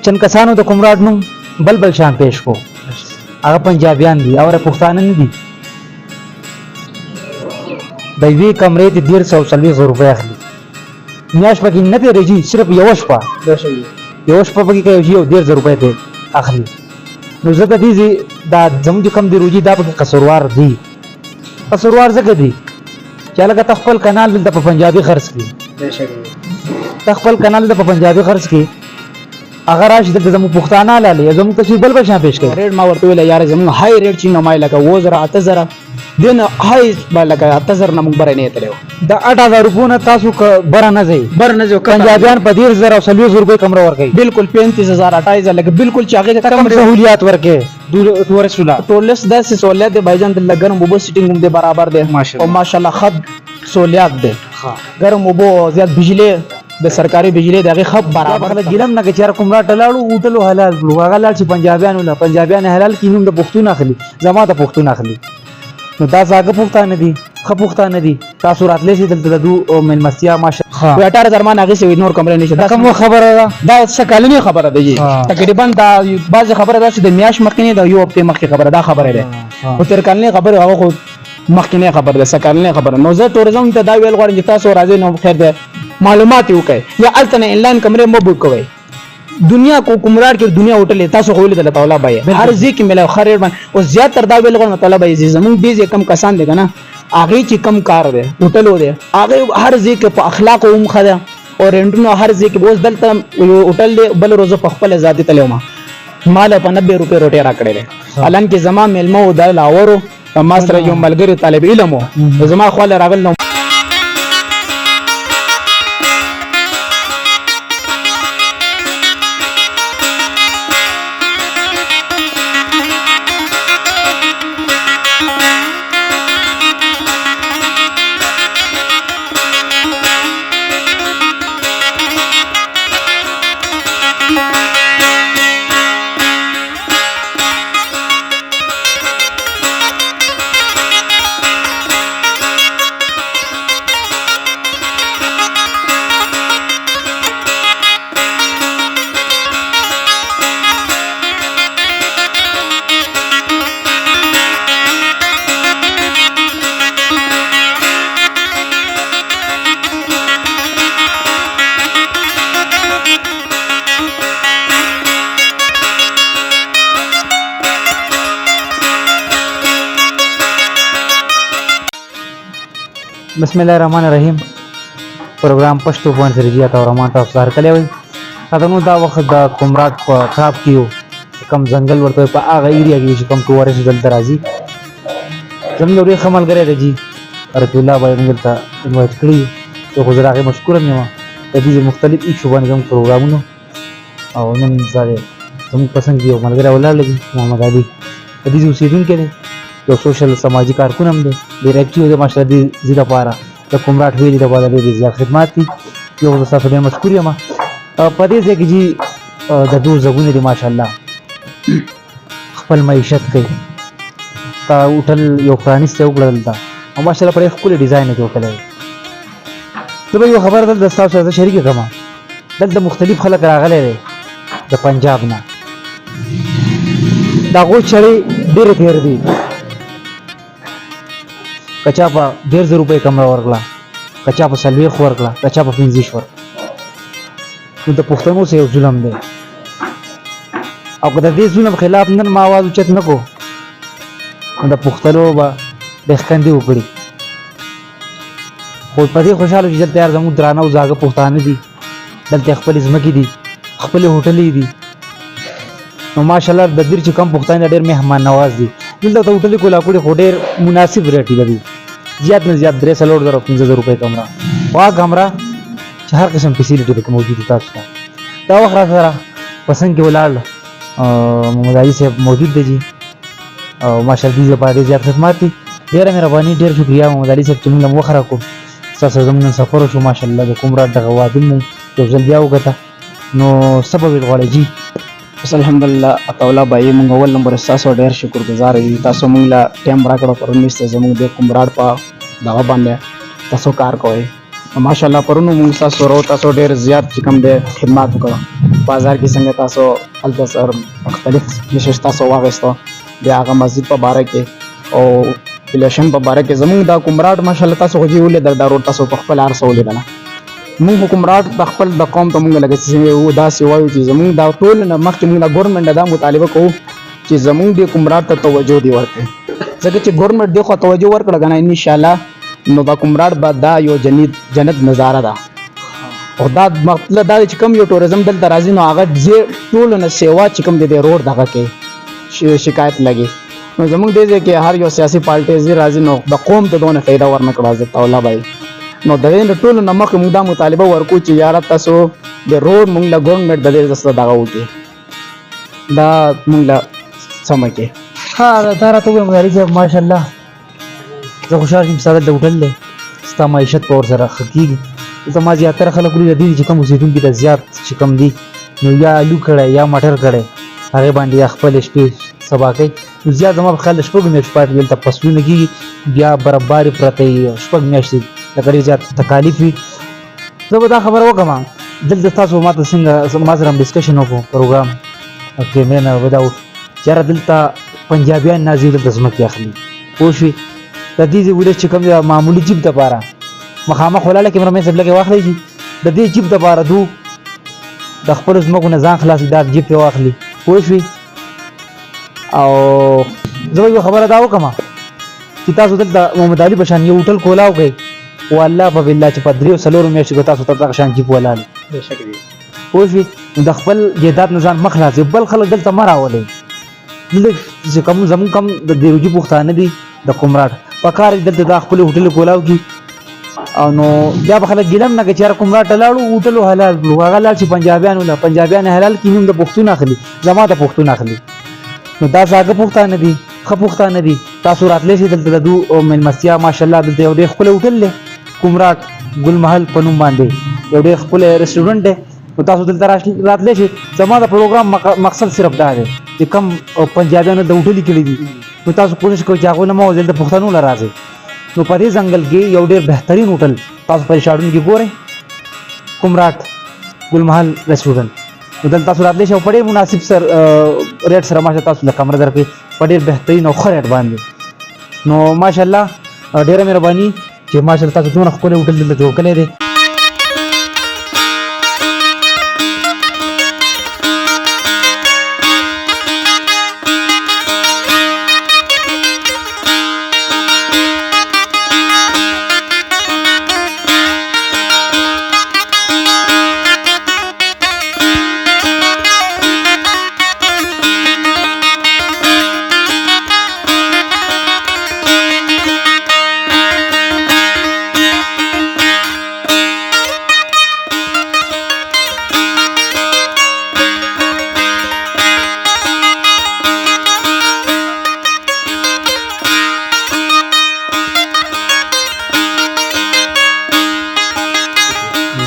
چند کسانو د کمراډ نوم بل شان پیش کو هغه پنجابیان دي او پښتانه نه دي د یوې کمرې ته 140 روپۍ اخلي میاشت پکې نه تېرېږي صرف یوه شپه پکې کوي یو 1.5 روپۍ ته اخلي نو زه د دې دا زموږ چې کوم دی روجي دا پکې قصوروار دي قصوروار ځکه دي چې هلکه ته خپل کنال دلته په پنجابي خرڅ کړي ته خپل کنال دلته په پنجابي خرڅ کړي اگر راشي دلته زموږ پښتانه لاله زموږ ته بل شان پیش کوي ریټ ما ورته ویل یار زموږ هاي ریټ چې نو مای لکه 8000 دین هاي لکه 8000 نه موږ بره نه تلو د 8000 روپو نه تاسو بره نه ځي پنجابیان په 10000 او 100 روپۍ کمره ورکوي بالکل 35000 28000 لکه بالکل چې هغه کم سہولیات ورکې ټورست لا ټولس د سہولیات د بایجان د لګرم وبو سیټینګ هم د برابر ده او ماشاءالله خد سہولیات ده ګرم وبو زیات بجلی د سرکاري بجلی دغه خب برابر د ګلم نه چې کومرا ټلاړو اوټلو حلال کړو هغه لال چې پنجابیان حلال کینوم د پښتون اخلي زما د پښتون اخلي نو دا زاګه پښتانه دي خپښتانه دي تاسو راتلې شي دلته د ملمستیا ماشه 18000 مان هغه سي نور کمره نشي دا کوم خبره ده دا سکالنی خبره ده جی تقریبا دا بعض خبره ده چې د میاش مخکنی د یو هفته مخکې خبره ده خبره ده او تر کلنی خبره هغه خو مخکنی خبره ده سکالنی خبره نو زه ټوریزم ته دا ویل غواړم چې تاسو راځي نو خیر ده معلومات وکړئ یا التنه انلاین کمره مو بوک کوئ دنیا کو کمرار کې دنیا هوټل تاسو خو ولې د تعالی بای هر ځکه مله خیر باندې او زیات تر دا ویل غواړم تعالی بای زمون دې کم کسان دي کنه هغه چې کم کار دی هوټل و دی هغه هر ځکه په اخلاق او مخده او رندونو هر ځکه بوز دلته هوټل دی بل روز په خپل ذاتی تلوما مال په 90 روپے روټي را کړل الان کې زما ملمو د لاورو ما سره یو ملګری طالب علم و زما خو راغل نو بسم الله الرحمن الرحیم پروګرام پښتو باندې رجیا تا ورمان تاسو سره کلی وي تاسو دا وخت د کومراټ په خراب کیو کم ځنګل ورته په هغه ایریا کې چې کم ټورست دل درازي زموږ لري خمل غره رجی رسول الله باندې موږ ته انوایټ کړی او غزراغه مشکور یم د دې مختلف ایشو باندې کوم پروګرامونو او نن زاره زموږ پسند یو ملګری ولر لګي محمد علي د دې اوسیدونکو دی یو سوشل سماجی کارکون هم دی ډیر اکټیو دی ماشاءالله دې زیاده پاره د کومراټ ویلي د باندې ډیر زیات خدمات دي یو د تاسو ډیر مشکور یم په دې ځای کې جی د دوه زګونه دي ماشاءالله خپل معیشت کوي تا هوټل یو پرانیسته وکړل دا او ماشاءالله پر خپل ډیزاین جوړ کړی ته یو خبر د تاسو سره شریک کما دلته مختلف خلک راغلي دي د پنجاب نه دا غو چړې ډېر تیر دي کچا په 1.5 روپے کمره ورکړه کچا په سلوي خور ورکړه کچا په 15 ور نو د پښتنو سره یو ظلم دی او که د دې ظلم خلاف نن ما आवाज اوچت نکو نو د پښتنو به بخکندي وکړي خو په دې خوشاله چې دلته زموږ درانه او زاګه پښتانه دي دلته خپل ځمکې دي خپل هوټلې دي نو ماشاءالله د دې چې کم پښتانه ډېر مهمان نواز دي دلته هوټلې کولا کوړي خو ډېر مناسب ریټ لري زیات نه زیات 3.5 روپے کمره وا کمره چې هر قسم فیسیلیټي پکې موجود تاسو ته دا وخت را سره پسند کې ولاړ محمد علي صاحب موجود دی او ماشاءالله دې لپاره زیات خدمات دي ډېر مهرباني ډېر شکریا محمد علي صاحب چې موږ مخ راکو تاسو زموږ سفر شو ماشاءالله د کومرا دغه وادي مو یو ځل بیا وکړه نو سبب غواړي جی بس الحمدلله اتولا بای موږ اول نمبر تاسو ډېر شکرګزار یو تاسو موږ لا ټیم راکړو پرونی ست زموږ د کومراډ په دغه باندې تاسو کار کوئ ماشاءالله پرونو موږ تاسو ورو تاسو ډېر زیات چې کوم دی خدمات وکړو بازار کې څنګه تاسو هلته سره مختلف ډیشز تاسو واخیستو د هغه مسجد په باره کې او پلیشن په باره کې زمونږ دا کمراټ ماشاءالله تاسو خو چې ولیدل دا روډ تاسو په خپل هر څه ولیدله موږ کمراټ د خپل د قوم ته موږ لکه چې داسې وایو چې زمونږ دا ټول نه مخکې موږ د ګورنمنټ دا مطالبه کوو چې زمونږ د کمراټ ته توجه دی ورکړي ځکه چې ګورنمنټ دې خو توجه ورکړه که نه انشاءالله نو دا کمراټ به دا یو جنت نظاره ده او دا مطلب دا دی چې کوم یو ټوریزم دلته راځي نو هغه ټولو نه سیوا چې کوم دی د روډ دغه کې شکایت لګي نو زمونږ دې ځای کې هر یو سیاسي پارټي راځي نو د قوم ته دونه فایده ورنه کړه حضرت الله بھائی نو د دې ټولو نه مخکې موږ دا مطالبه ورکو چې یاره تاسو د روډ موږ له ګورنمنټ د دې دسته دغه وکړي دا موږ له سمه کې ها دا راته ووایم مداري صاحب ماشاءالله زه خوشحال شم ستا دلته هوټل دی ستا معیشت په ور سره ښه کېږي دلته ما زیاتره خلک ولیده دي چې کوم اوسېدونکي ته زیات چې کوم دي نو یا الو کړی یا مټر کړی هغې باندې یا خپل شپې سبا کوي نو زیات زما په خیال د شپږو میاشتو پاتې دلته فصلونه کېږي بیا برابرې پرته وي شپږ میاشتې لکه ډېر زیات تکالیف وي زه به دا خبره وکړم دلته تاسو ما ته څنګه ما سره هم ډسکشن وکړو پروګرام اوکې مین وداوټ چې یاره دلته پنجابیان نازي دلته ځمکې اخلي پوه شوې د دې ولس چې کوم دی معمولي جیب دپاره مخامخ ولاړه کیمرامین صاحب لکه واخلی شي د دې جیب دپاره دو د خپلو ځمکو نه ځان خلاصي دا جیب پرې واخلي پوه شوې او زه به یوه خبره دا وکړم چې تاسو دلته محمد علي په شان یو هوټل کولاو کوئ والله په بالله چې په 3 او 4 میاشتو کې تاسو ته دغه شان جیب ولاړ پوه شوې نو د خپل جیدات نه ځان مه خلاصوي بل خلک دلته مه راولئ دلته چې کوم زمونږ کم د دیروجي پښتانه دي د کمراټ په کار دلته دا خپل هوټل کولاو کی او نو بیا به خلک ګیلم نه کوي چې یاره کمراټ ته لاړو هوټل حلال کړو هغه لاړ چې پنجابیان حلال کړي نوم د پښتون اخلي زما د پښتون اخلي نو دا زاګه پښتانه دي ښه پښتانه دي تاسو راتلی شئ دلته د دو میلمستیا ماشاءالله دلته یو ډېر ښکلی هوټل دی کمراټ ګل محل په نوم باندې یو ډېر ښکلی رسټورنټ دی نو تاسو دلته راتلی شئ زما د پروګرام مقصد صرف دا دی چې کم پنجابیانو د هوټلې کړي دي نو تاسو کوشش کوئ چې هغوی نه مه دلته پښتنو له راځئ نو په دې ځنګل کې یو ډېر بهترین هوټل تاسو په شاړون کې ګورئ کمراټ ګل محل رسټورنټ نو دلته تاسو راتلی شئ او په ډېر مناسب ریټ سره ماشاءالله تاسو له کمره درکوي په ډېر بهترین او ښه ریټ باندې نو ماشاءالله ډېره مهرباني چې ماشاءالله تاسو دومره ښکلی هوټل دلته جوړ کړی دی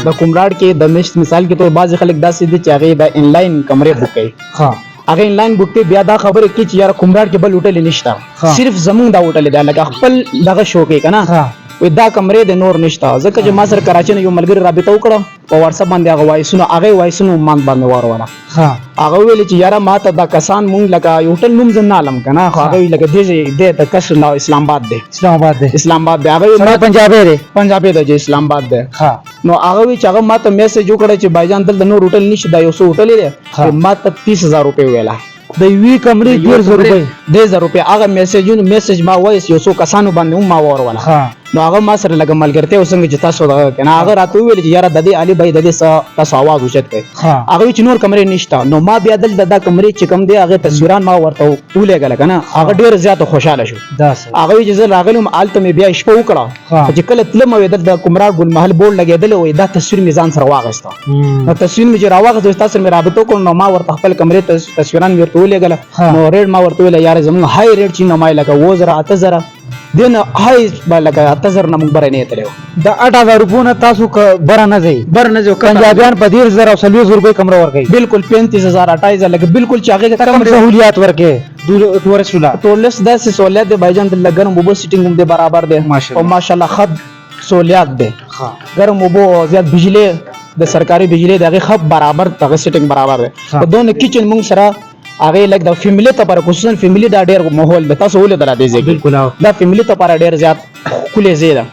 د کمراټ کې د میشت مثال کې تو بعض خلک داسې دي چې هغه د انلاین کمرې بوک کوي ها هغه انلاین بوک کوي بیا دا خبره کوي چې یار کمراټ کې بل هوټل نشته صرف زمونږ دا هوټل دی لکه خپل دغه شو کې کنه وې دا کمرې د نور نشته ځکه چې ما سره کراچي نه یو ملګری رابطه وکړه په واتس اپ باندې هغه وایسونو مان باندې وروانه هغه ویل چې یاره ما ته دا کسان مونږ لکه یو هوټل نوم زه نه علم کنه هغه لکه دې ته کس نو اسلام آباد دی هغه پنجابي دی اسلام آباد دی نو هغه وی چې هغه ما ته میسج وکړ چې بایجان دلته نور هوټل نشته دا یو څو هوټل دی ما ته 30000 روپے ویلا د یوې کمرې 15000 روپے هغه میسج ما وایس یو څو کسانو باندې ما وروانه نو هغه ما سره لګ ملګرته وسنګ چې تاسو دا کنه هغه راته ویل چې یاره د دې علي بھائی د دې تاسو आवाज وچت کړئ هغه چې نور کمرې نشته نو ما بیا دل د کمرې چې کم دی هغه تصویران ما ورته ټولې غل کنه هغه ډیر زیات خوشاله شو هغه چې زه راغلم آلته مې بیا شپه وکړه چې کله تلم وې د کمراټ ګل محل بورډ لګېدل وې دا تصویر میزان سره واغسته نو تصویر مې چې راوغسته تاسو مې رابطه کړو نو ما ورته خپل کمرې تصویران ورته ولې غل نو ریډ ما ورته ویل یاره زموږ هاي ریډ چې نو ما لګه 8000 دین هاي لګه 8000 نمبر برې نه تلو د 8000 روپو نه تاسو بر نه ځي پنجابیان په 10000 او 100 روپے کمره ورکړي بالکل 35000 28000 لګه بالکل چاغه کم سہولیات ورکړي ټورست ولا ټولس داسې سہولیات دی بایجان د لګن مو سیټینګ هم دی برابر دی او ماشاءالله خد سہولیات دی ګرم اوبو او زیات بجلی د سرکاري بجلی دغه خپ برابر دغه سیټینګ برابر دی په دونه کچن مونږ سره هغه لګ د فیملی ته پر خصوصا فیملی دا ډیر ماحول د تاسو ولې درا دی بالکل دا فیملی ته پر ډیر زیات کولې زیاده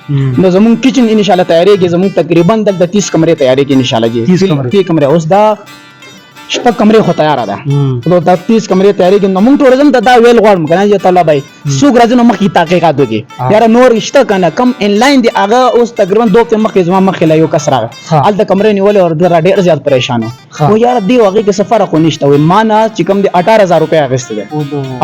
نو زمون کچن ان شاء الله تیاریږي زمون تقریبا د 30 کمرې تیاریږي ان شاء الله جی 30 کمرې اوس دا شپږ کمرې خو تیار ده نو دا 30 کمرې تیاریږي نو موږ ټوریزم ته دا ویل غواړم کنه چې تعالی بھائی څو ورځې نو مخکې تحقیقات وکړي یاره نور شته کنه کم ان لاین دی هغه اوس تقریبا 2 ته مخکې زما مخکې لا یو کس راغی ال د کمرې نیول او ډېر زیات پریشان و یاره دی هغه کې سفر خو نشته وي معنا چې کم دی 18000 روپیا اغسته ده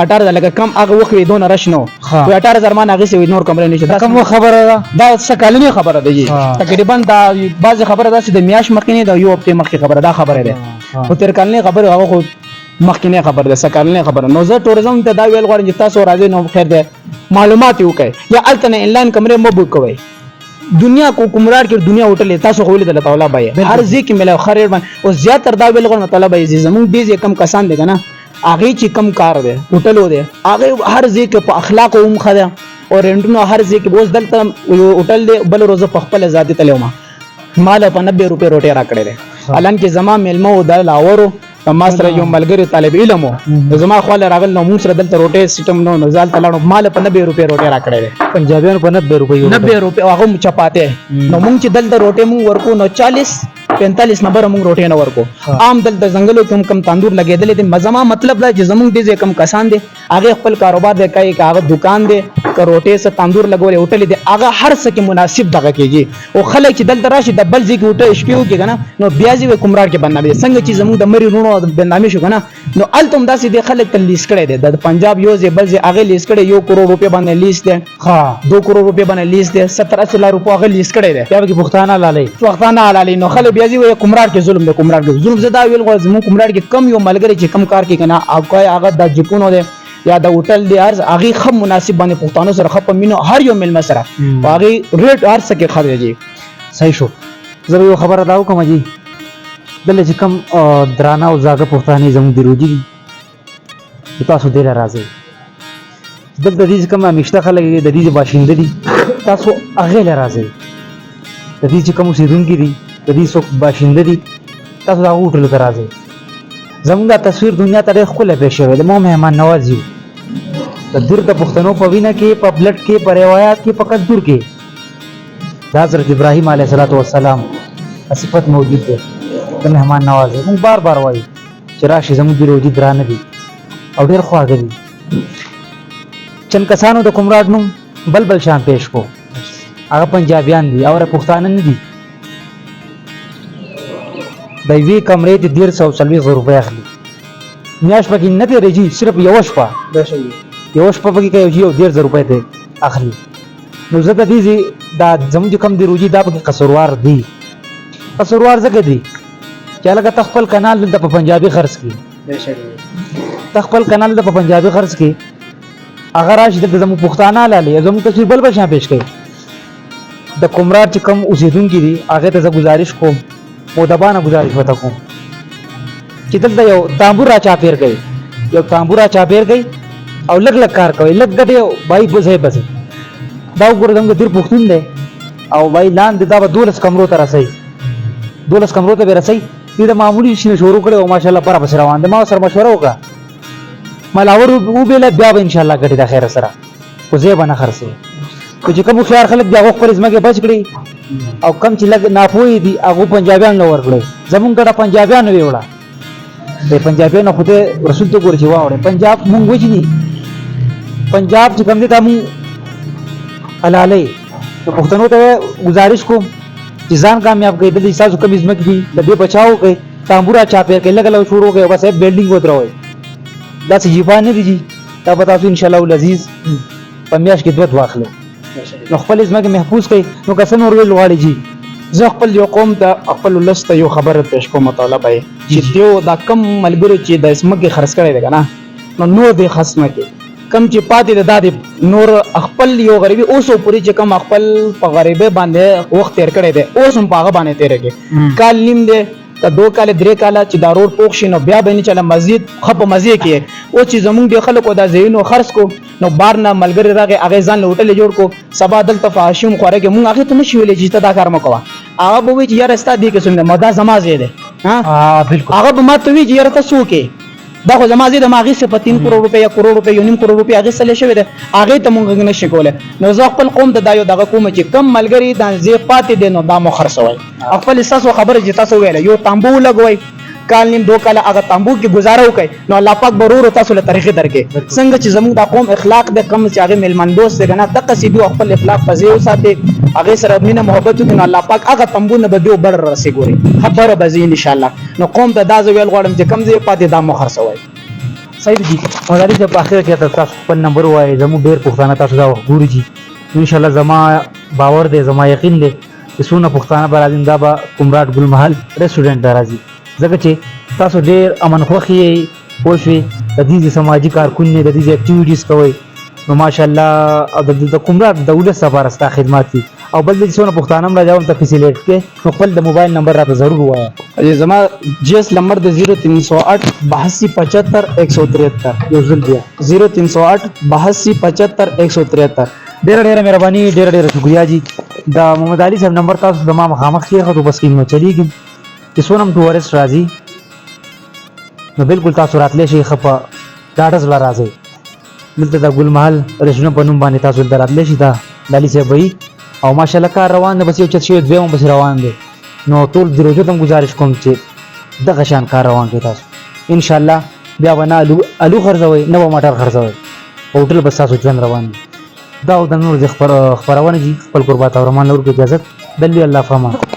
18000 لکه کم هغه وخت وي دون رش نو 18000 معنا اغسته وي نور کمرې نشته کم خبره دا سکالنی خبره ده جی تقریبا دا بعض خبره ده چې د میاش مخکې دا یو هفته مخکې خبره دا خبره ده او تر کلنې خبره هغه خو مخکې خبره ده سکالنې خبره نو زه ټوریزم ته دا ویل غواړم چې تاسو راځي نو خیر ده معلومات وکړئ یا الته انلاین کمرې مو بوک کوئ دنیا کو کومرار کې دنیا هوټل تاسو خو ولې د تعالی بای هر ځای کې ملو خیر باندې او زیات تر دا ویل غواړم تعالی بای زمون دې کم کسان دي کنه هغه چې کم کار ده هوټل و ده هغه هر ځای کې په اخلاق او مخده او رندونو هر ځای کې اوس دلته هوټل دی بل روزه په خپل ذاتي تلوما مال په 90 روپے روټي راکړل الان کې زما ملمو د لاورو ما سره یو ملګری طالب علم زما خپل راغل نو موږ سره دلته روټي سیستم نو نزال تلاړو مال په 90 روپے روټي راکړل پنجابیانو په 90 روپے 90 روپے هغه چپاته نو موږ چې دلته روټي موږ ورکو نو 40 45 نمبر موږ روټي نه ورکو عام دلته زنګلو کوم کم تندور لګیدل دي مزما مطلب دا چې زموږ دې کم کسان دي هغه خپل کاروبار دی کوي هغه دکان دی کروټي سره تندور لګول هوټل دی هغه هر څه کې مناسب دغه کېږي او خلک چې دلته راشي د بل ځای کې هوټل شپيو کې کنه نو بیا ځي کومرار کې بنامي څنګه چې زموږ د مری رونو بنامي شو کنه نو التم داسې د خلک ته لیست کړي دي د پنجاب یو ځای بل ځای هغه لیست کړي 1 کروڑ روپے باندې لیست دی 2 کروڑ روپے باندې لیست دی 17 لک روپے هغه لیست کړي دي بیا به پښتانه لالي نو خلک بیا ځي کومرار کې ظلم دی کومرار کې ظلم زدا ویل غواړم زموږ کومرار کې کم یو ملګری چې کم کار کې کنه هغه د جپونو دی یا د هوټل دی ارز هغه خپ مناسب باندې پښتانه سره خپ مينو هر یو مل مسره هغه ریټ هر څه کې خرجي صحیح شو زه یو خبره داو کوم جی دلته چې کم درانه او زاګه پښتانه زموږ دی روجي تاسو دې راځي دلته دې کوم مشته خلک د دې باشنده دي تاسو هغه راځي د دې کوم سیدونکو دي د دې څوک باشنده دي تاسو دا هوټل ته راځي زموږ تصویر دنیا ته ډېر ښکلی پیښ شوی دی مو مهمان نواز یو د دیر د پښتنو په وینه کې په بلډ کې په روایات کې په کلتور کې د حضرت ابراهیم علیه السلام صفت موجود دی د مهمان نوازي موږ بار بار وایو چې راشي زموږ د روجي درانه دي او ډېر خواږه دي چند کسانو د کومراډ نوم بل شان پیش کو هغه پنجابیان دي او پښتانه نه دي د وی کمرې ته 140 روپے اخلي میاش پکې نه دی رجی صرف یو شپه پکې کوي یو 100 روپے ته اخلي نو زه د دې دا زموږ کم دی روجي دا پکې قصوروار دي قصوروار زګ دي چې لکه تخپل کانال د پنجابي خرڅ کی تخپل کانال د پنجابي خرڅ کی اگر راشي د زموږ پښتانه لاله زموږ تصویر بل شان پیش کړي د کومرار چې کم اوسیدونکو دي هغه ته گزارش کوم مودبانه گزارش وته کوم چې دلته یو تامبور را چاپیر کوي او لګ کار کوي لګ غټي بای بوزه بس دا وګورم د دیر پښتون دی او بای لاندې دا 12 کمرو ته رسي 12 کمرو ته رسي دې د معمولی شنو شروع کړو ماشاءالله پر بس روان دي ما سره مشوره وکړه ملاور او به بیا ان شاء الله غټي د خیر سره خو زه به نه خرڅه چې کوم خيار خلک بیا وخت پر ځمکه بچ کړي او کم چې لګ ناپوي دي هغه پنجابیان نو ورکړي زمونږ ګډه پنجابیان ویوړه د پنجابیانو خو ته رسول ته ګور چې واوړي پنجاب مونږ وځي پنجاب چې کوم دي تاسو حلالي نو پښتنو ته گزارش کوم چې ځان کامیاب کړئ د دې سازو کم ځمکه دي د دې بچاو کړئ تامبورا چاپیر کې لګلو شروع کړئ بس بلډینګ ودروي دا چې جیبان نه دي دا به تاسو ان شاء الله العزيز په میاش کې دوت واخلئ نو خپل ځمکه محفوظ کړئ نو کسن اور ویل غواړي جی زه خپل یو قوم ته خپل لسته یو خبره پېښ کوم مطلب دی چې دیو دا کم ملګری چې د ځمکه خرڅ کړي دی کنه نو نور به خصمه کې کم چې پاتې د دادې نور خپل یو غریبي اوسو پوری چې کم خپل په غریبه باندې وخت تیر کړي دی اوس هم پاغه باندې تیر کې کال نیم دی ته 2 کال 3 کال چې دا روډ پوښ شي نو بیا به نه چله مزید خپ مزه کې او چې زمونږ د خلکو د زینو خرڅ کو نو بار نه ملګری راغی هغه ځان له هوټل جوړ کو سبا دلته فاشم خوره کې مونږ هغه ته نشو ویلې چې ته دا کار مکوه هغه به وی چې یاره ستا دې قسم نه مدا زما زی ده ها بالکل هغه به ماته وی چې یاره تاسو کې دا خو زما زی د ماغي څخه 3 کروڑ روپے یا کروڑ روپے یو نیم کروڑ روپے هغه سره شوی ده هغه ته مونږ نشي کوله نو زه خپل قوم ته دا یو دغه کوم چې کم ملګری دا زی پاتې دي نو دا مو خرڅوي خپل تاسو خبره چې تاسو ویل یو تامبو لګوي کال نیم 2 کال هغه تامبو کې گزاره وکي نو الله پاک برور تاسو له طریقې درکې څنګه چې زموږ د قوم اخلاق د کم چې هغه ملمن دوست دی کنه د قصیدو خپل اخلاق پځیو ساتي هغه سره مینه محبت وکړي نو الله پاک هغه تامبو نه بدیو بر رسي ګوري خبره بزي ان شاء الله نو قوم ته دا ویل غواړم چې کم زی پاتې دا مو خرڅوي صحیح دي مداري چې په اخر کې تاسو خپل نمبر وایي زموږ ډېر پښتانه تاسو دا ګوري جی ان شاء الله زما باور دی زما یقین دی چې څونه پښتانه به راځي دا به کمرات ګل محل ریسټورانټ ته راځي ځکه چې تاسو ډېر امن خوښ یې پوه شوې د دې سماجي کارکونې د دې اکټیویټیز کوئ نو ماشاءالله د کمرات د ولس لپاره ستا خدمات دي او بل دې څونه پښتانه هم راځي ته فیسیلیټ کې نو خپل د موبایل نمبر راته ضرور ووایه زما جیس نمبر د 0308 8275 173 یو ځل بیا 0308 8275 173 ډېره مهرباني ډېره شکریا جی دا محمد علي صاحب نمبر تاسو زما مخامخ کې خو بس کې نو چلیږي چې څونه ټورست راځي نو بالکل تاسو راتلی شئ ښه په ډاډه زړه راځئ دلته د ګل محل ریسټورانټ په نوم باندې تاسو دلته راتلی شئ دا علي صاحب وایي او ماشاءالله کار روان دی بس یو چت شوی دویم بس روان دی نو ټول د روزو ته گزارش کوم چې دغه شان کار روان کړئ تاسو ان شاء الله بیا به نه الو خرڅوئ نه به مټر خرڅوئ هوټل بس تاسو ژوند روان دی دا او د نور د خپرونه دي خپل قربات او رحمان لور کې اجازه دلی الله فهمه